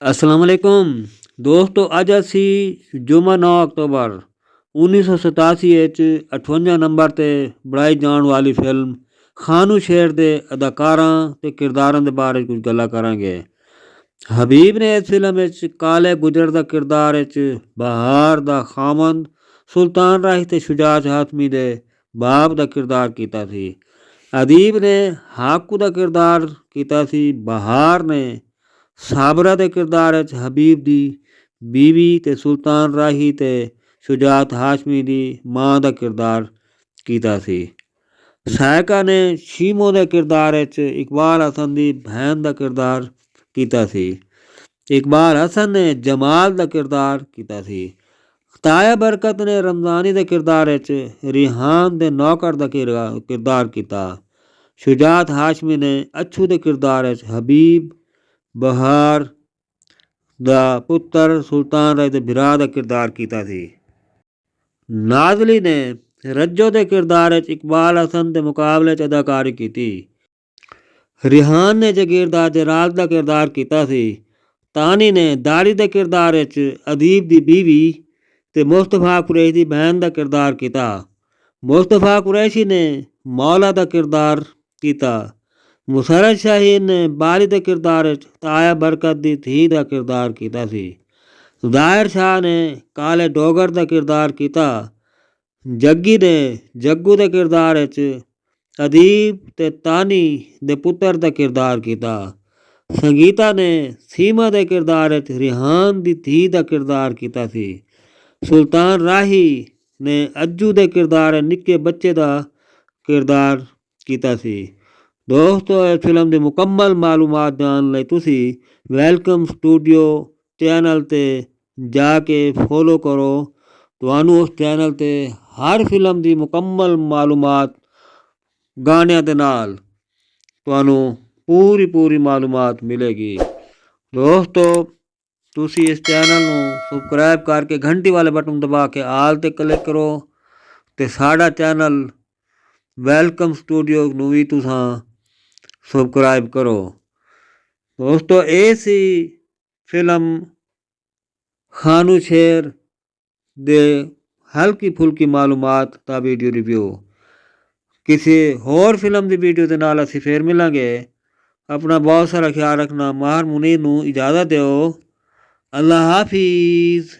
अस्सलाम वालेकुम दोस्तों, अज असी जुमा 9 अक्तूबर 1987 58 नंबर ते बनाई जाने वाली फिल्म खानू शेर के अदाकारां ते किरदारां के बारे कुछ गल्लां करांगे। हबीब ने इस फिल्म काले गुजर का किरदार बहार दा खामंद सुल्तान राही ते शुजात हातमी दे बाप का किरदार किया सी। अदीब ने हाकू का किरदार किया सी। बहार ने साबरा के किरदार हबीब की बीवी ते सुल्तान राही ते शुजात हाशमी की मां का किरदार किया सी। सायका ने शीमो के किरदार इकबाल हसन की बहन का किरदार किया सी। इकबाल हसन ने जमाल का किरदार किया सी। ताया बरकत ने रमजानी के किरदार रिहान के नौकर का किरदार किया। शुजात हाशमी ने अच्छू के किरदार हबीब बहार दा पुत्र सुल्तान राय दे बिरा का किरदार किया सी। नाजली ने रज्जो के किरदार इकबाल हसन के मुकाबले अदाकारी की। रिहान ने जगीरदार जराल का किरदार किया सी। तानी ने दारी के किरदार अदीब की बीवी ते मुस्तफा कुरैशी की बहन का किरदार किया। मुस्तफा कुरैशी ने मौला का किरदार किया। मुसरत शाहीन ने बारी के किरदार ताया बरकत की धी का किरदार किया सी। ज़ाहिर शाह ने काले डोगर का किरदार किया। जग्गी ने जग्गू के किरदार अदीब ते तानी दे पुत्र का किरदार किया। संगीता ने सीमा के किरदार रिहान की धी का किरदार किया सी। सुल्तान राही ने अज्जू के किरदार निक्के बच्चे का किरदार किया सी। दोस्तों, इस फिल्म की मुकम्मल मालूमात जान लई तुसी वेलकम स्टूडियो चैनल ते जाके फॉलो करो। तुहानू उस चैनल ते हर फिल्म की मुकम्मल मालूमात गाणियां दे नाल तुहानू पूरी मालूमात मिलेगी। दोस्तों, तुसी इस चैनल नू सबसक्राइब करके घंटी वाले बटन दबा के आल ते क्लिक करो ते साड़ा चैनल वेलकम स्टूडियो नू भी तुसां सबसक्राइब करो। दोस्तों, ये सी फिल्म खानू शेर दे हल्की फुल्की मालूमात का वीडियो रिव्यू। किसी होर फिल्म की वीडियो के नाल असीं फिर मिलांगे। अपना बहुत सारा ख्याल रखना। माहर मुनीर नू इजाज़त दो। अल्लाह हाफिज़।